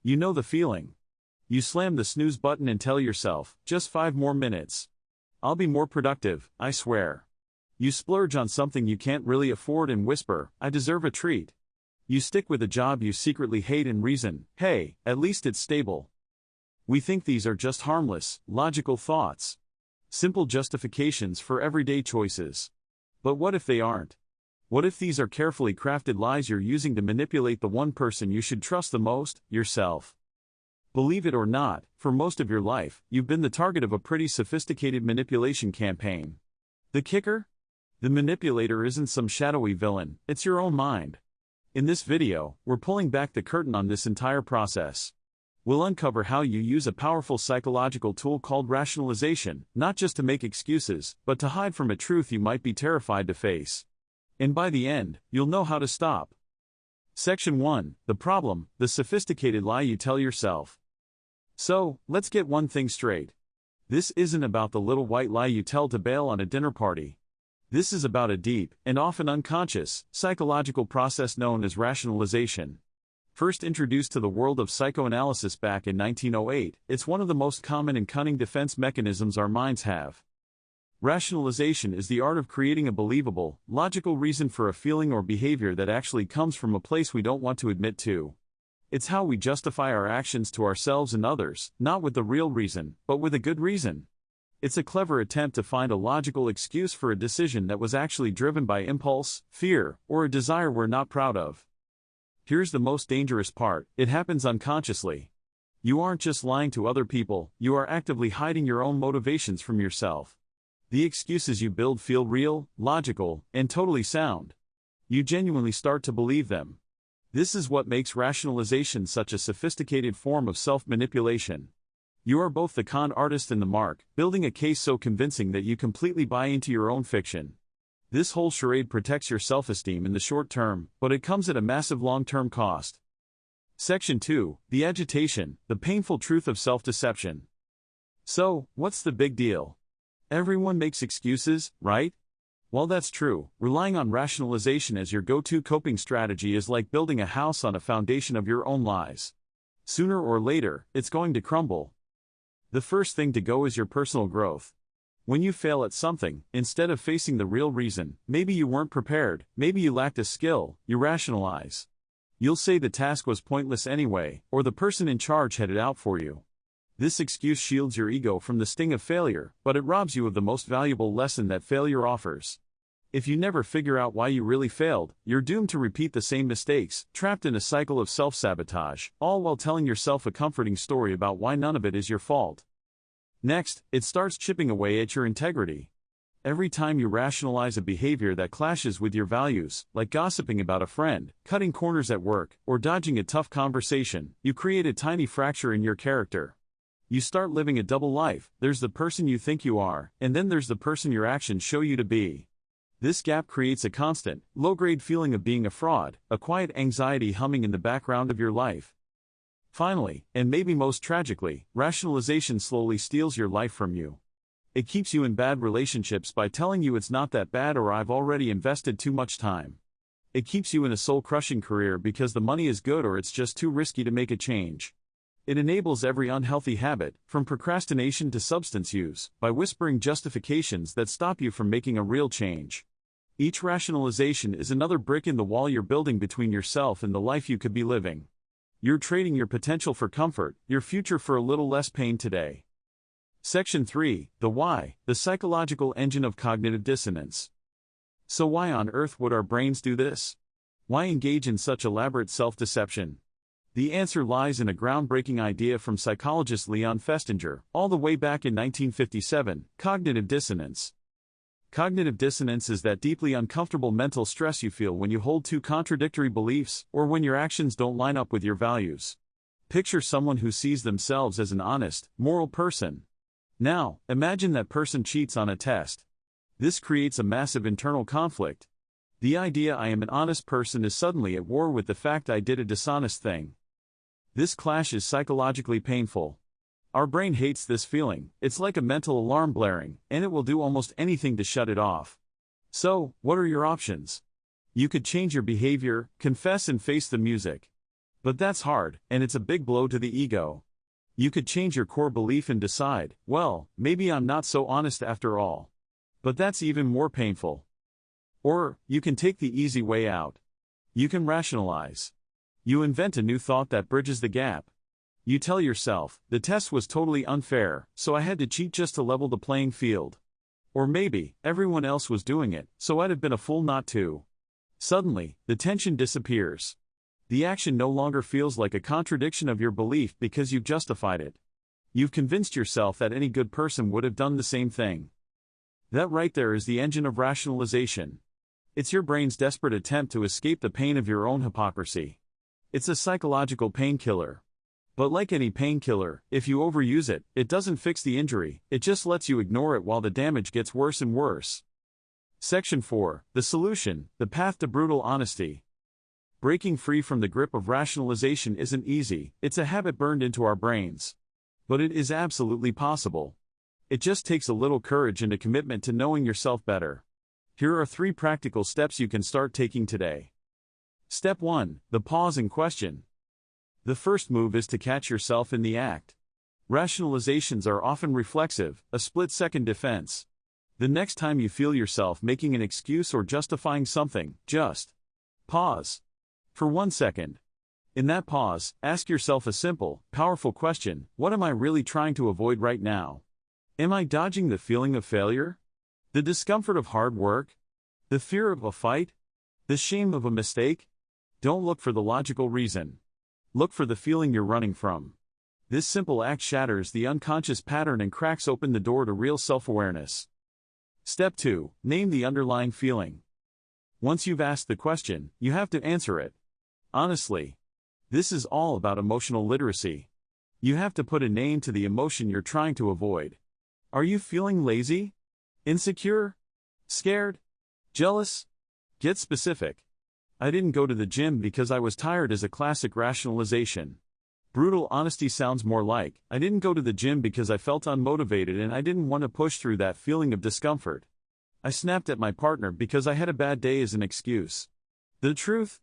You know the feeling. You slam the snooze button and tell yourself, just 5 more minutes. I'll be more productive, I swear. You splurge on something you can't really afford and whisper, I deserve a treat. You stick with a job you secretly hate and reason, hey, at least it's stable. We think these are just harmless, logical thoughts. Simple justifications for everyday choices. But what if they aren't? What if these are carefully crafted lies you're using to manipulate the one person you should trust the most, yourself? Believe it or not, for most of your life, you've been the target of a pretty sophisticated manipulation campaign. The kicker? The manipulator isn't some shadowy villain, it's your own mind. In this video, we're pulling back the curtain on this entire process. We'll uncover how you use a powerful psychological tool called rationalization, not just to make excuses, but to hide from a truth you might be terrified to face. And by the end, you'll know how to stop. Section 1, the problem, the sophisticated lie you tell yourself. So, let's get one thing straight. This isn't about the little white lie you tell to bail on a dinner party. This is about a deep, and often unconscious, psychological process known as rationalization. First introduced to the world of psychoanalysis back in 1908, it's one of the most common and cunning defense mechanisms our minds have. Rationalization is the art of creating a believable, logical reason for a feeling or behavior that actually comes from a place we don't want to admit to. It's how we justify our actions to ourselves and others, not with the real reason, but with a good reason. It's a clever attempt to find a logical excuse for a decision that was actually driven by impulse, fear, or a desire we're not proud of. Here's the most dangerous part, it happens unconsciously. You aren't just lying to other people, you are actively hiding your own motivations from yourself. The excuses you build feel real, logical, and totally sound. You genuinely start to believe them. This is what makes rationalization such a sophisticated form of self-manipulation. You are both the con artist and the mark, building a case so convincing that you completely buy into your own fiction. This whole charade protects your self-esteem in the short term, but it comes at a massive long-term cost. Section 2, the agitation, the painful truth of self-deception. So, what's the big deal? Everyone makes excuses, right? While that's true, relying on rationalization as your go-to coping strategy is like building a house on a foundation of your own lies. Sooner or later, it's going to crumble. The first thing to go is your personal growth. When you fail at something, instead of facing the real reason, maybe you weren't prepared, maybe you lacked a skill, you rationalize. You'll say the task was pointless anyway, or the person in charge had it out for you. This excuse shields your ego from the sting of failure, but it robs you of the most valuable lesson that failure offers. If you never figure out why you really failed, you're doomed to repeat the same mistakes, trapped in a cycle of self-sabotage, all while telling yourself a comforting story about why none of it is your fault. Next, it starts chipping away at your integrity. Every time you rationalize a behavior that clashes with your values, like gossiping about a friend, cutting corners at work, or dodging a tough conversation, you create a tiny fracture in your character. You start living a double life. There's the person you think you are, and then there's the person your actions show you to be. This gap creates a constant, low-grade feeling of being a fraud, a quiet anxiety humming in the background of your life. Finally, and maybe most tragically, rationalization slowly steals your life from you. It keeps you in bad relationships by telling you it's not that bad or I've already invested too much time. It keeps you in a soul-crushing career because the money is good or it's just too risky to make a change. It enables every unhealthy habit, from procrastination to substance use, by whispering justifications that stop you from making a real change. Each rationalization is another brick in the wall you're building between yourself and the life you could be living. You're trading your potential for comfort, your future for a little less pain today. Section 3, the why, the psychological engine of cognitive dissonance. So why on earth would our brains do this? Why engage in such elaborate self-deception? The answer lies in a groundbreaking idea from psychologist Leon Festinger, all the way back in 1957, cognitive dissonance. Cognitive dissonance is that deeply uncomfortable mental stress you feel when you hold two contradictory beliefs, or when your actions don't line up with your values. Picture someone who sees themselves as an honest, moral person. Now, imagine that person cheats on a test. This creates a massive internal conflict. The idea I am an honest person is suddenly at war with the fact I did a dishonest thing. This clash is psychologically painful. Our brain hates this feeling, it's like a mental alarm blaring, and it will do almost anything to shut it off. So, what are your options? You could change your behavior, confess and face the music. But that's hard, and it's a big blow to the ego. You could change your core belief and decide, well, maybe I'm not so honest after all. But that's even more painful. Or, you can take the easy way out. You can rationalize. You invent a new thought that bridges the gap. You tell yourself, the test was totally unfair, so I had to cheat just to level the playing field. Or maybe, everyone else was doing it, so I'd have been a fool not to. Suddenly, the tension disappears. The action no longer feels like a contradiction of your belief because you've justified it. You've convinced yourself that any good person would have done the same thing. That right there is the engine of rationalization. It's your brain's desperate attempt to escape the pain of your own hypocrisy. It's a psychological painkiller. But like any painkiller, if you overuse it, it doesn't fix the injury, it just lets you ignore it while the damage gets worse and worse. Section 4, The Solution, The Path to Brutal Honesty. Breaking free from the grip of rationalization isn't easy, it's a habit burned into our brains. But it is absolutely possible. It just takes a little courage and a commitment to knowing yourself better. Here are 3 practical steps you can start taking today. Step 1, the pause and question. The first move is to catch yourself in the act. Rationalizations are often reflexive, a split-second defense. The next time you feel yourself making an excuse or justifying something, just pause. For 1 second. In that pause, ask yourself a simple, powerful question: what am I really trying to avoid right now? Am I dodging the feeling of failure? The discomfort of hard work? The fear of a fight? The shame of a mistake? Don't look for the logical reason. Look for the feeling you're running from. This simple act shatters the unconscious pattern and cracks open the door to real self-awareness. Step 2, name the underlying feeling. Once you've asked the question, you have to answer it. Honestly. This is all about emotional literacy. You have to put a name to the emotion you're trying to avoid. Are you feeling lazy? Insecure? Scared? Jealous? Get specific. I didn't go to the gym because I was tired is a classic rationalization. Brutal honesty sounds more like, I didn't go to the gym because I felt unmotivated and I didn't want to push through that feeling of discomfort. I snapped at my partner because I had a bad day as an excuse. The truth?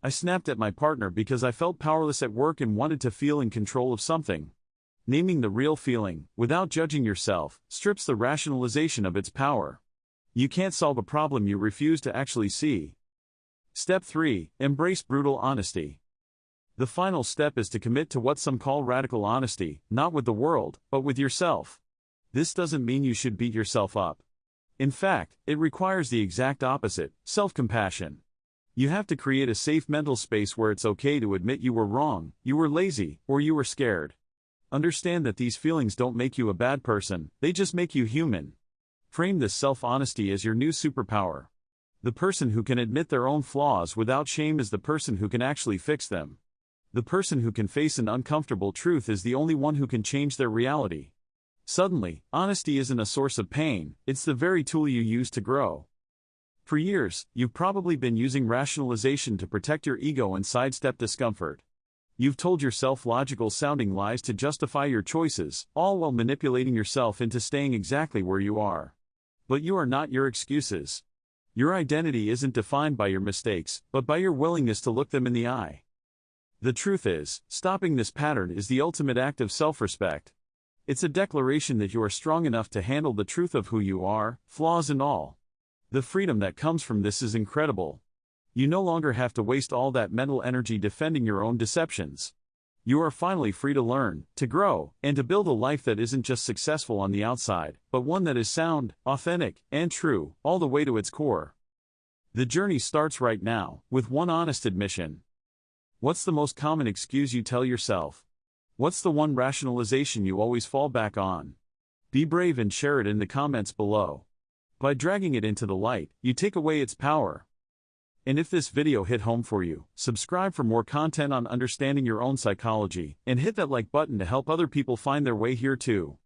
I snapped at my partner because I felt powerless at work and wanted to feel in control of something. Naming the real feeling, without judging yourself, strips the rationalization of its power. You can't solve a problem you refuse to actually see. Step 3, embrace brutal honesty. The final step is to commit to what some call radical honesty, not with the world, but with yourself. This doesn't mean you should beat yourself up. In fact, it requires the exact opposite, self-compassion. You have to create a safe mental space where it's okay to admit you were wrong, you were lazy, or you were scared. Understand that these feelings don't make you a bad person, they just make you human. Frame this self-honesty as your new superpower. The person who can admit their own flaws without shame is the person who can actually fix them. The person who can face an uncomfortable truth is the only one who can change their reality. Suddenly, honesty isn't a source of pain, it's the very tool you use to grow. For years, you've probably been using rationalization to protect your ego and sidestep discomfort. You've told yourself logical-sounding lies to justify your choices, all while manipulating yourself into staying exactly where you are. But you are not your excuses. Your identity isn't defined by your mistakes, but by your willingness to look them in the eye. The truth is, stopping this pattern is the ultimate act of self-respect. It's a declaration that you are strong enough to handle the truth of who you are, flaws and all. The freedom that comes from this is incredible. You no longer have to waste all that mental energy defending your own deceptions. You are finally free to learn, to grow, and to build a life that isn't just successful on the outside, but one that is sound, authentic, and true, all the way to its core. The journey starts right now, with one honest admission. What's the most common excuse you tell yourself? What's the one rationalization you always fall back on? Be brave and share it in the comments below. By dragging it into the light, you take away its power. And if this video hit home for you, subscribe for more content on understanding your own psychology, and hit that like button to help other people find their way here too.